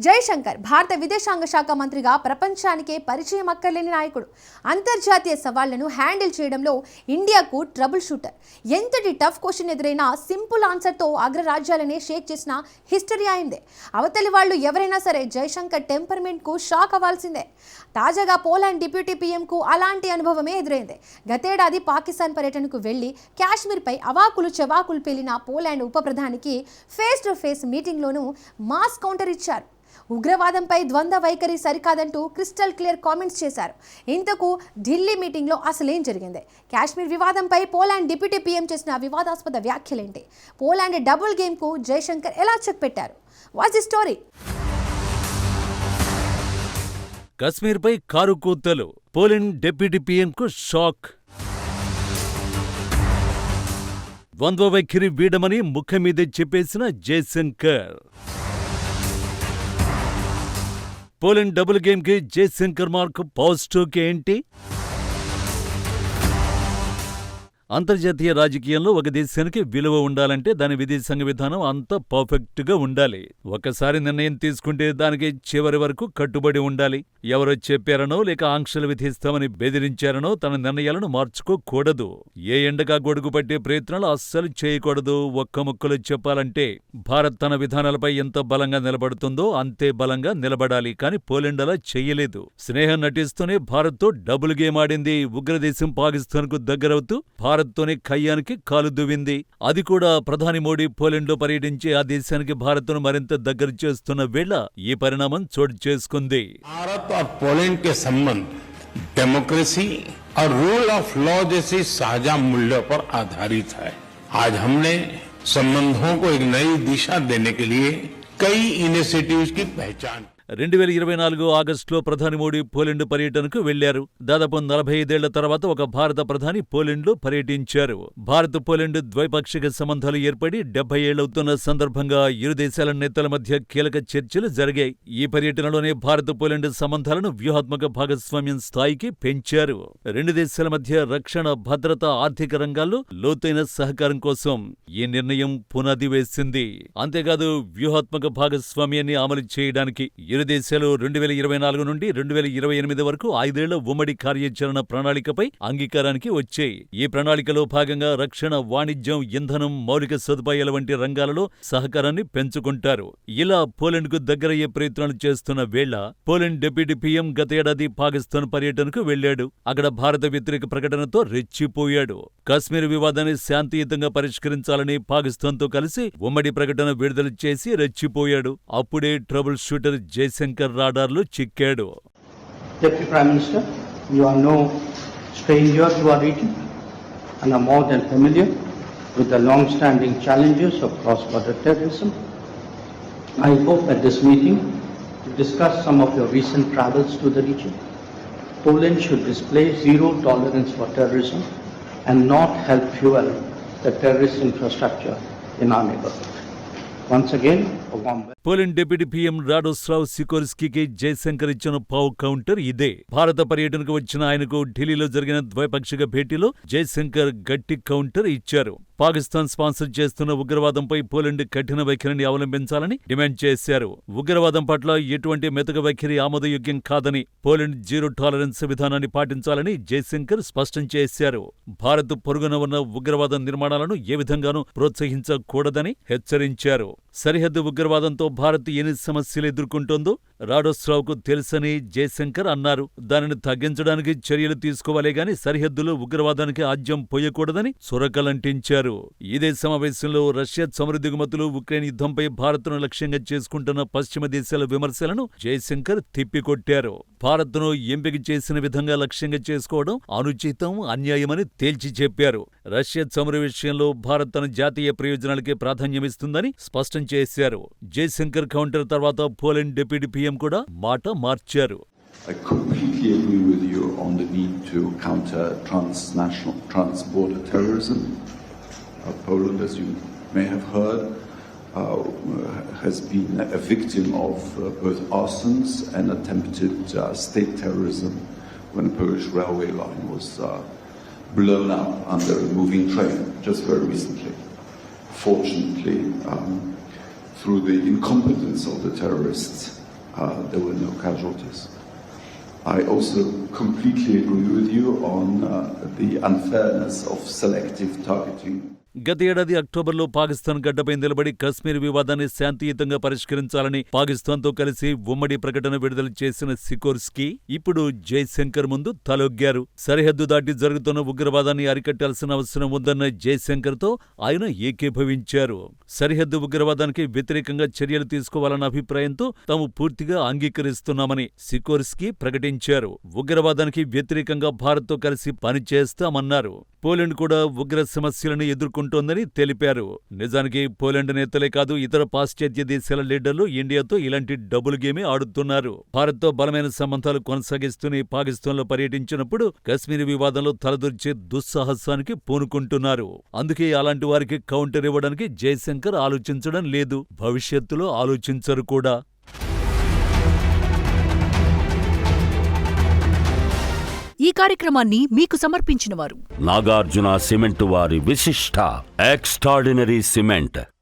జైశంకర్ భారత విదేశాంగ శాఖ మంత్రిగా ప్రపంచానికే పరిచయం అక్కర్లేని నాయకుడు. అంతర్జాతీయ సవాళ్లను హ్యాండిల్ చేయడంలో ఇండియాకు ట్రబుల్ షూటర్. ఎంతటి టఫ్ క్వశ్చన్ ఎదురైనా సింపుల్ ఆన్సర్తో అగ్రరాజ్యాలనే షేక్ చేసిన హిస్టరీ అయిందే. అవతలి వాళ్ళు ఎవరైనా సరే జైశంకర్ టెంపర్మెంట్కు షాక్ అవ్వాల్సిందే. తాజాగా పోలాండ్ డిప్యూటీ పీఎంకు అలాంటి అనుభవమే ఎదురైంది. గతేడాది పాకిస్తాన్ పర్యటనకు వెళ్లి కాశ్మీర్పై అవాకులు చెవాకులు పేలిన పోలాండ్ ఉప ప్రధానికి ఫేస్ టు ఫేస్ మీటింగ్లోనూ మాస్ కౌంటర్ ఇచ్చారు. ఉగ్రవాదంపై ద్వంద్వ వైఖరి సరికాదంటూ క్రిస్టల్ క్లియర్ కామెంట్స్ చేశారు. ఇంతకు ఢిల్లీ మీటింగ్లో అసలేం జరిగింది? కాశ్మీర్ వివాదంపై పోలాండ్ డిప్యూటీ పీఎం చేసిన వివాదాస్పద వ్యాఖ్యలేంటి? పోలాండ్ డబుల్ గేమ్కు జైశంకర్ ఎలా చెక్ పెట్టారు? What's the story? కశ్మీర్పై కారు కూతలు, పోలాండ్ డిప్యూటీ పీఎంకు షాక్. ద్వంద్వ వైఖరి వీడమని ముఖం మీదే చెప్పేసిన జైశంకర్. పోలాండ్ డబుల్ గేమ్కి జైశంకర్ మార్క్ పాజిటివ్కి ఏంటి? అంతర్జాతీయ రాజకీయంలో ఒక దేశానికి విలువ ఉండాలంటే దాని విదేశాంగ విధానం అంత పర్ఫెక్ట్గా ఉండాలి. ఒకసారి నిర్ణయం తీసుకుంటే దానికి చివరి వరకు కట్టుబడి ఉండాలి. ఎవరో చెప్పారనో లేక ఆంక్షలు విధిస్తామని బెదిరించారనో తన నిర్ణయాలను మార్చుకోకూడదు. ఏ ఎండగా గొడుగు పట్టే ప్రయత్నాలు అస్సలు చేయకూడదు. ఒక్క ముక్కలో చెప్పాలంటే భారత్ తన విధానాలపై ఎంత బలంగా నిలబడుతుందో అంతే బలంగా నిలబడాలి. కానీ పోలాండ్ అలా చెయ్యలేదు. స్నేహం నటిస్తూనే భారత్తో డబుల్ గేమ్ ఆడింది. ఉగ్రదేశం పాకిస్తాన్కు దగ్గరవుతూ భారత్తోనే కయ్యానికి కాలు దువ్వింది. అది కూడా ప్రధాని మోడీ పోలాండ్లో పర్యటించి ఆ దేశానికి భారత్ను మరింత దగ్గర చేస్తున్న వేళ ఈ పరిణామం చోటు చేసుకుంది. भारत और पोलैंड के संबंध डेमोक्रेसी और रूल ऑफ लॉ जैसी साझा मूल्यों पर आधारित है. आज हमने संबंधों को एक नई दिशा देने के लिए कई इनिशिएटिव्स की पहचान. 2024 ఆగస్టులో ప్రధాని మోడీ పోలాండ్ పర్యటనకు వెళ్లారు. దాదాపు 45 ఏళ్ల తర్వాత ఒక భారత ప్రధాని పోలాండ్లో పర్యటించారు. భారత్ పోలాండ్ ద్వైపాక్షిక సంబంధాలు ఏర్పడి 70 ఏళ్లవుతున్న సందర్భంగా ఇరు దేశాల నేతల మధ్య కీలక చర్చలు జరిగాయి. ఈ పర్యటనలోనే భారత్ పోలాండ్ సంబంధాలను వ్యూహాత్మక భాగస్వామ్యం స్థాయికి పెంచారు. రెండు దేశాల మధ్య రక్షణ, భద్రత, ఆర్థిక రంగాల్లో లోతైన సహకారం కోసం ఈ నిర్ణయం పునాది వేసింది. అంతేకాదు వ్యూహాత్మక భాగస్వామ్యాన్ని అమలు చేయడానికి ఇరు దేశాలు 2024 నుండి 2028 వరకు 5 ఏళ్ల ఉమ్మడి కార్యాచరణ ప్రణాళికపై అంగీకారానికి వచ్చాయి. ఈ ప్రణాళికలో భాగంగా రక్షణ, వాణిజ్యం, ఇంధనం, మౌలిక సదుపాయాల వంటి రంగాలలో సహకారాన్ని పెంచుకుంటారు. ఇలా పోలాండ్కు దగ్గరయ్యే ప్రయత్నాలు చేస్తున్న వేళ పోలాండ్ డిప్యూటీ పీఎం గతేడాది పాకిస్తాన్ పర్యటనకు వెళ్లాడు. అక్కడ భారత వ్యతిరేక ప్రకటనతో రెచ్చిపోయాడు. కాశ్మీర్ వివాదాన్ని శాంతియుతంగా పరిష్కరించాలని పాకిస్తాన్తో కలిసి ఉమ్మడి ప్రకటన విడుదల చేసి రెచ్చిపోయాడు. అప్పుడే ట్రబుల్ షూటర్ జైశంకర్ రాడార్లో చిక్కాడు. Deputy Prime Minister, you are no stranger to our region and are more than familiar with the long-standing challenges of cross-border terrorism. I hope at this meeting to discuss some of your recent travels to the region. Poland should display zero tolerance for terrorism and not help fuel the terrorist infrastructure in our neighborhood. Once again, a warm welcome. Poland deputy PM Radoslaw సికోర్స్కీకి జైశంకర్ ఇచ్చిన పావు counter ఇదే. భారత పర్యటనకు వచ్చిన ఆయనకు ఢిల్లీలో జరిగిన ద్వైపాక్షిక భేటీలో జైశంకర్ గట్టి కౌంటర్ ఇచ్చారు. పాకిస్తాన్ స్పాన్సర్ చేస్తున్న ఉగ్రవాదంపై పోలాండ్ కఠిన వైఖరిని అవలంబించాలని డిమాండ్ చేశారు. ఉగ్రవాదం పట్ల ఎటువంటి మెతక వైఖరి ఆమోదయోగ్యం కాదని, పోలాండ్ జీరో టాలరెన్స్ విధానాన్ని పాటించాలని జైశంకర్ స్పష్టం చేశారు. భారత్ పొరుగున ఉన్న ఉగ్రవాద నిర్మాణాలను ఏ విధంగానూ ప్రోత్సహించకూడదని హెచ్చరించారు. సరిహద్దు ఉగ్రవాదంతో భారత్ ఎన్ని సమస్యలు ఎదుర్కొంటోందో రాడోస్లావ్కు తెలుసని జైశంకర్ అన్నారు. దానిని తగ్గించడానికి చర్యలు తీసుకోవాలే గాని సరిహద్దులో ఉగ్రవాదానికి ఆజ్యం పోయకూడదని సురకలంటించారు. ఇదే సమావేశంలో రష్యా చమురు దిగుమతులు, ఉక్రెయిన్ యుద్ధంపై భారత్ను లక్ష్యంగా చేసుకుంటున్న పశ్చిమ దేశాల విమర్శలను జైశంకర్ తిప్పికొట్టారు. భారత్ను ఎంపిక చేసిన విధంగా లక్ష్యంగా చేసుకోవడం అనుచితం, అన్యాయమని తేల్చి చెప్పారు. రష్యా చమురు విషయంలో భారత్ తన జాతీయ ప్రయోజనాలకే ప్రాధాన్యమిస్తుందని స్పష్టం చేశారు. జైశంకర్ కౌంటర్ తర్వాత పోలాండ్ డిప్యూటీ పీఎం కూడా మాట మార్చారు. I completely agree with you on the need to counter transnational, trans-border terrorism. Poland, as you may have heard, has been a victim of both arsons and attempted state terrorism when a Polish railway line was blown up under a moving train just very recently. Fortunately, through the incompetence of the terrorists, there were no casualties. I also completely agree with you on the unfairness of selective targeting. గత ఏడాది అక్టోబర్లో పాకిస్తాన్ గడ్డపై నిలబడి కశ్మీర్ వివాదాన్ని శాంతియుతంగా పరిష్కరించాలని పాకిస్తాన్తో కలిసి ఉమ్మడి ప్రకటన విడుదల చేసిన సికోర్స్కీ ఇప్పుడు జైశంకర్ ముందు తలొగ్గారు. సరిహద్దు దాటి జరుగుతున్న ఉగ్రవాదాన్ని అరికట్టాల్సిన అవసరం ఉందన్న జైశంకర్తో ఆయన ఏకీభవించారు. సరిహద్దు ఉగ్రవాదానికి వ్యతిరేకంగా చర్యలు తీసుకోవాలన్న అభిప్రాయంతో తాము పూర్తిగా అంగీకరిస్తున్నామని సికోర్స్కీ ప్రకటించారు. ఉగ్రవాదానికి వ్యతిరేకంగా భారత్తో కలిసి పనిచేస్తామన్నారు. పోలాండ్ కూడా ఉగ్ర సమస్యలను ఎదుర్కొంటోందని తెలిపారు. నిజానికి పోలాండ్ నేతలే కాదు, ఇతర పాశ్చాత్య దేశాల లీడర్లు ఇండియాతో ఇలాంటి డబుల్ గేమే ఆడుతున్నారు. భారత్తో బలమైన సంబంధాలు కొనసాగిస్తూనే పాకిస్తాన్లో పర్యటించినప్పుడు కశ్మీర్ వివాదంలో తలదూర్చే దుస్సాహసానికి పూనుకుంటున్నారు. అందుకే అలాంటి వారికి కౌంటర్ ఇవ్వడానికి జైశంకర్ ఆలోచించడం లేదు, భవిష్యత్తులో ఆలోచించరు కూడా. ఈ కార్యక్రమాన్ని మీకు సమర్పించినవారు నాగార్జున సిమెంట్ వారి విశిష్ట ఎక్స్ట్రాడినరీ సిమెంట్